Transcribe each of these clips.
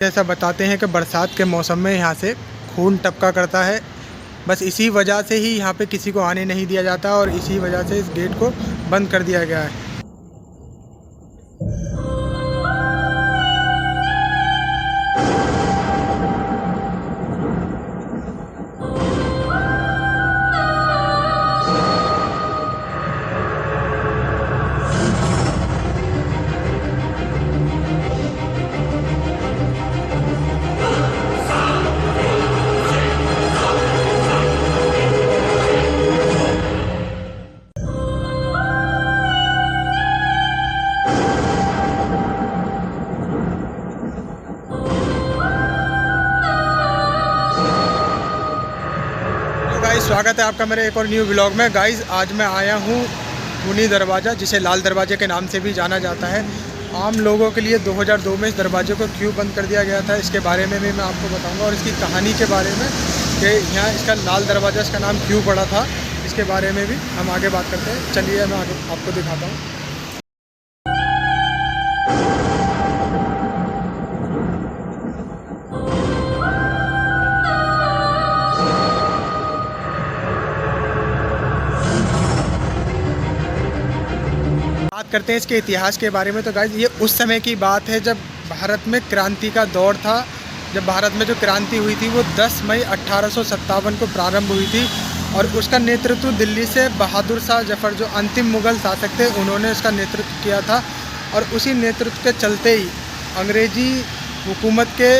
ऐसा बताते हैं कि बरसात के मौसम में यहाँ से खून टपका करता है। बस इसी वजह से ही यहाँ पे किसी को आने नहीं दिया जाता और इसी वजह से इस गेट को बंद कर दिया गया है। गाइस, स्वागत है आपका मेरे एक और न्यू व्लॉग में। गाइस, आज मैं आया हूँ खूनी दरवाज़ा, जिसे लाल दरवाजे के नाम से भी जाना जाता है। आम लोगों के लिए 2002 में इस दरवाजे को क्यों बंद कर दिया गया था, इसके बारे में भी मैं आपको बताऊंगा और इसकी कहानी के बारे में कि यहाँ इसका लाल दरवाज़ा इसका नाम क्यों पड़ा था, इसके बारे में भी हम आगे बात करते हैं। चलिए मैं आगे आपको दिखाता हूँ। बात करते हैं इसके इतिहास के बारे में। तो गाइस, ये उस समय की बात है जब भारत में क्रांति का दौर था। जब भारत में जो क्रांति हुई थी वो 10 मई 1857 को प्रारंभ हुई थी और उसका नेतृत्व दिल्ली से बहादुर शाह जफर, जो अंतिम मुग़ल शासक थे, उन्होंने उसका नेतृत्व किया था। और उसी नेतृत्व के चलते ही अंग्रेज़ी हुकूमत के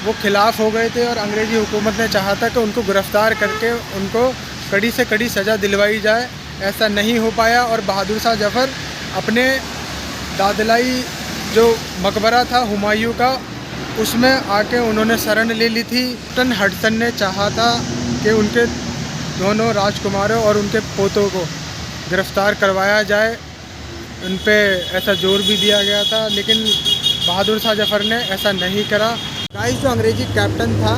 वो खिलाफ़ हो गए थे और अंग्रेज़ी हुकूमत ने चाहा था कि उनको गिरफ़्तार करके उनको कड़ी से कड़ी सज़ा दिलवाई जाए। ऐसा नहीं हो पाया और बहादुर शाह जफर अपने दादलाई जो मकबरा था हुमायूं का, उसमें आके उन्होंने शरण ले ली थी। कैप्टन हडसन ने चाहा था कि उनके दोनों राजकुमारों और उनके पोतों को गिरफ़्तार करवाया जाए। उन पे ऐसा जोर भी दिया गया था, लेकिन बहादुर शाह जफर ने ऐसा नहीं करा। गाइस, जो अंग्रेज़ी कैप्टन था,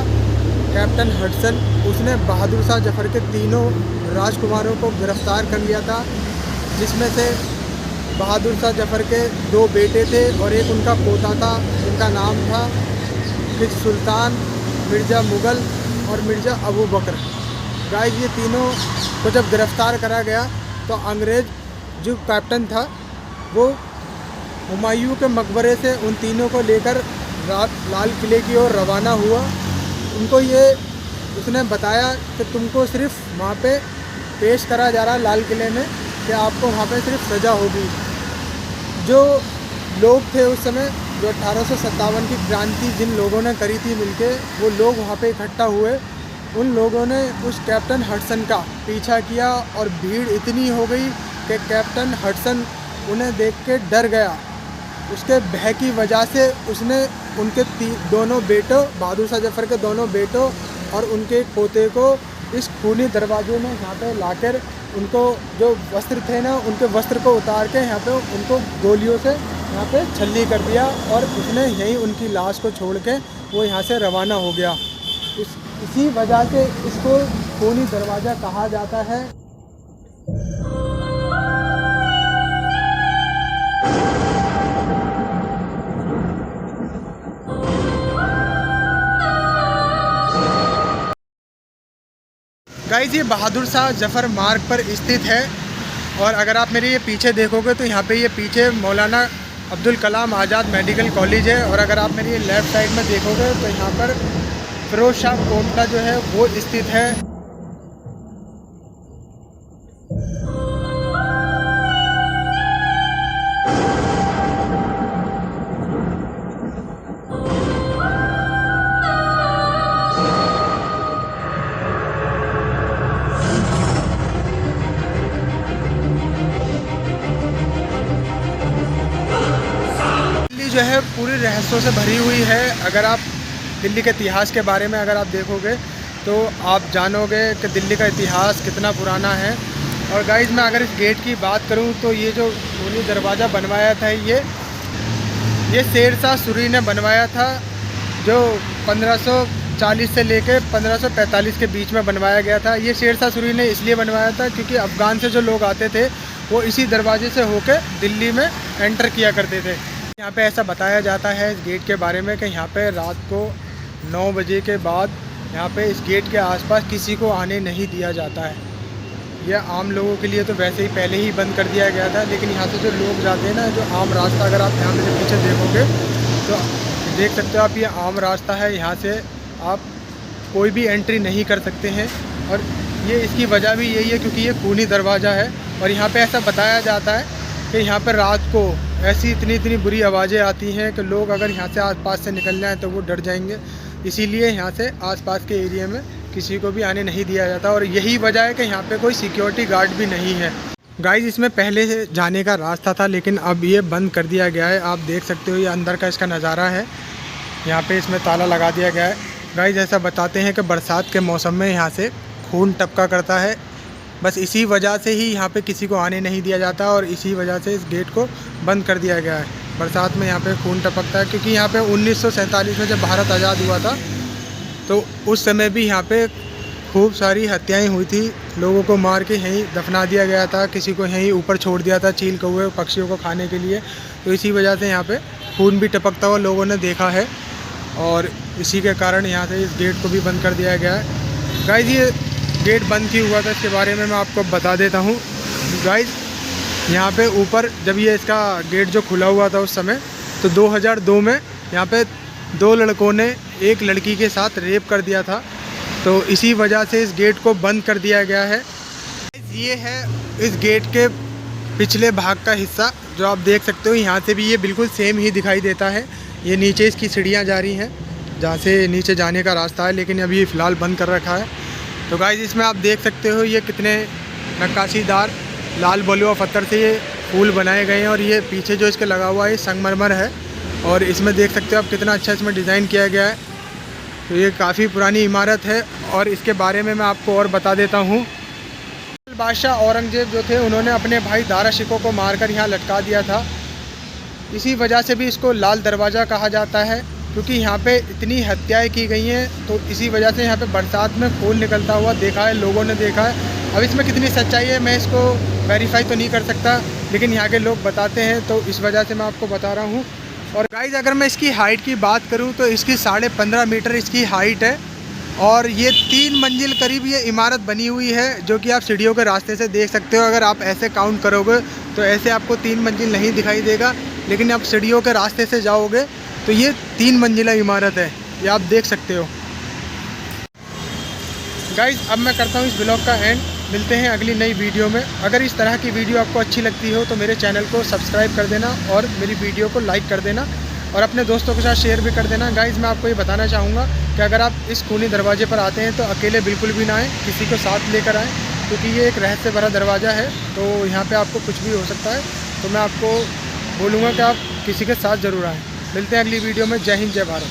कैप्टन हडसन, उसने बहादुर शाह जफर के तीनों राजकुमारों को गिरफ़्तार कर लिया था, जिसमें से बहादुर शाह जफर के 2 बेटे थे और एक उनका पोता था, जिनका नाम था टिपू सुल्तान, मिर्ज़ा मुग़ल और मिर्ज़ा अबू बकर। गाइस, ये तीनों को जब गिरफ़्तार करा गया तो अंग्रेज़ जो कैप्टन था वो हुमायूं के मकबरे से उन तीनों को लेकर लाल किले की ओर रवाना हुआ। उनको ये उसने बताया कि तुमको सिर्फ वहाँ पे पेश करा जा रहा है लाल किले में, कि आपको वहाँ पे सिर्फ सज़ा होगी। जो लोग थे उस समय, जो 1857 की क्रांति जिन लोगों ने करी थी मिलके, वो लोग वहाँ पे इकट्ठा हुए। उन लोगों ने उस कैप्टन हडसन का पीछा किया और भीड़ इतनी हो गई कि कैप्टन हडसन उन्हें देख के डर गया। उसके भय की वजह से उसने उनके दोनों बेटों, बहादुर शाह जफर के दोनों बेटों और उनके पोते को इस खूनी दरवाजे में यहाँ पे लाकर उनको जो वस्त्र थे ना, उनके वस्त्र को उतार के यहाँ पे उनको गोलियों से यहाँ पे छल्ली कर दिया और उसने यहीं उनकी लाश को छोड़ के वो यहाँ से रवाना हो गया। इसी वजह से इसको खूनी दरवाज़ा कहा जाता है। गाइस, ये बहादुर शाह जफर मार्ग पर स्थित है और अगर आप मेरे ये पीछे देखोगे तो यहाँ पे ये पीछे मौलाना अब्दुल कलाम आज़ाद मेडिकल कॉलेज है और अगर आप मेरी ये लेफ़्ट साइड में देखोगे तो यहाँ पर फिरोज शाह कोटला जो है वो स्थित है। जो है पूरी रहस्यों से भरी हुई है। अगर आप दिल्ली के इतिहास के बारे में अगर आप देखोगे तो आप जानोगे कि दिल्ली का इतिहास कितना पुराना है। और गाइस, मैं अगर इस गेट की बात करूं तो ये जो खूनी दरवाज़ा बनवाया था ये शेर शाह सूरी ने बनवाया था, जो 1540 से लेकर 1545 के बीच में बनवाया गया था। ये शेर शाह सूरी ने इसलिए बनवाया था क्योंकि अफ़गान से जो लोग आते थे वो इसी दरवाजे से होकर दिल्ली में एंटर किया करते थे। यहाँ पे ऐसा बताया जाता है इस गेट के बारे में कि यहाँ पे रात को 9 बजे के बाद यहाँ पे इस गेट के आसपास किसी को आने नहीं दिया जाता है। यह आम लोगों के लिए तो वैसे ही पहले ही बंद कर दिया गया था, लेकिन यहाँ से जो लोग जाते हैं ना, जो आम रास्ता, अगर आप ध्यान से पीछे देखोगे तो देख सकते हो आप, ये आम रास्ता है, यहाँ से आप कोई भी एंट्री नहीं कर सकते हैं। और ये इसकी वजह भी यही है क्योंकि ये खूनी दरवाज़ा है। और यहाँ पे ऐसा बताया जाता है कि यहाँ पर रात को ऐसी इतनी बुरी आवाज़ें आती हैं कि लोग अगर यहाँ से आसपास से निकल जाएं तो वो डर जाएंगे। इसीलिए यहाँ से आसपास के एरिया में किसी को भी आने नहीं दिया जाता। और यही वजह है कि यहाँ पे कोई सिक्योरिटी गार्ड भी नहीं है। गाइस, इसमें पहले से जाने का रास्ता था, लेकिन अब ये बंद कर दिया गया है। आप देख सकते हो, ये अंदर का इसका नज़ारा है। यहाँ पे इसमें ताला लगा दिया गया है। गाइस, ऐसा बताते हैं कि बरसात के मौसम में यहाँ से खून टपका करता है। बस इसी वजह से ही यहाँ पे किसी को आने नहीं दिया जाता और इसी वजह से इस गेट को बंद कर दिया गया है। बरसात में यहाँ पे खून टपकता है क्योंकि यहाँ पे 1947 में जब भारत आज़ाद हुआ था तो उस समय भी यहाँ पे खूब सारी हत्याएं हुई थी। लोगों को मार के यहीं दफना दिया गया था, किसी को यहीं ऊपर छोड़ दिया था चील कौवे पक्षियों को खाने के लिए। तो इसी वजह से यहाँ पे खून भी टपकता हुआ लोगों ने देखा है और इसी के कारण यहाँ से इस गेट को भी बंद कर दिया गया है। गाइस, ये गेट बंद क्यों हुआ था इसके बारे में मैं आपको बता देता हूँ। गाइस, यहाँ पे ऊपर जब ये इसका गेट जो खुला हुआ था उस समय, तो 2002 में यहाँ पे 2 लड़कों ने एक लड़की के साथ रेप कर दिया था। तो इसी वजह से इस गेट को बंद कर दिया गया है। ये है इस गेट के पिछले भाग का हिस्सा जो आप देख सकते हो। यहाँ से भी ये बिल्कुल सेम ही दिखाई देता है। ये नीचे इसकी सीढ़ियाँ जा रही हैं जहाँ से नीचे जाने का रास्ता है, लेकिन अभी फ़िलहाल बंद कर रखा है। तो गाइस, इसमें आप देख सकते हो ये कितने नक्काशीदार लाल बलुआ पत्थर से ये फूल बनाए गए हैं। और ये पीछे जो इसके लगा हुआ है संगमरमर है और इसमें देख सकते हो आप कितना अच्छा इसमें डिज़ाइन किया गया है। तो ये काफ़ी पुरानी इमारत है और इसके बारे में मैं आपको और बता देता हूँ। बादशाह औरंगज़ेब जो थे, उन्होंने अपने भाई दारा शिकोह को मारकर यहाँ लटका दिया था। इसी वजह से भी इसको लाल दरवाज़ा कहा जाता है क्योंकि यहाँ पे इतनी हत्याएं की गई हैं। तो इसी वजह से यहाँ पे बरसात में खून निकलता हुआ देखा है, लोगों ने देखा है। अब इसमें कितनी सच्चाई है मैं इसको वेरीफाई तो नहीं कर सकता, लेकिन यहाँ के लोग बताते हैं, तो इस वजह से मैं आपको बता रहा हूँ। और गाइस, अगर मैं इसकी हाइट की बात करूँ तो इसकी 15.5 मीटर इसकी हाइट है और ये 3 मंजिल करीब ये इमारत बनी हुई है, जो कि आप सीढ़ियों के रास्ते से देख सकते हो। अगर आप ऐसे काउंट करोगे तो ऐसे आपको 3 मंजिल नहीं दिखाई देगा, लेकिन आप सीढ़ियों के रास्ते से जाओगे तो ये 3 मंजिला इमारत है, ये आप देख सकते हो। गाइस, अब मैं करता हूँ इस ब्लॉग का एंड। मिलते हैं अगली नई वीडियो में। अगर इस तरह की वीडियो आपको अच्छी लगती हो तो मेरे चैनल को सब्सक्राइब कर देना और मेरी वीडियो को लाइक कर देना और अपने दोस्तों के साथ शेयर भी कर देना। गाइस, मैं आपको ये बताना चाहूँगा कि अगर आप इस खूनी दरवाजे पर आते हैं तो अकेले बिल्कुल भी ना आएँ, किसी को साथ लेकर आएँ, क्योंकि ये एक रहस्य भरा दरवाज़ा है। तो यहाँ पर आपको कुछ भी हो सकता है। तो मैं आपको बोलूँगा कि आप किसी के साथ ज़रूर आएँ। मिलते हैं अगली वीडियो में। जय हिंद, जय भारत।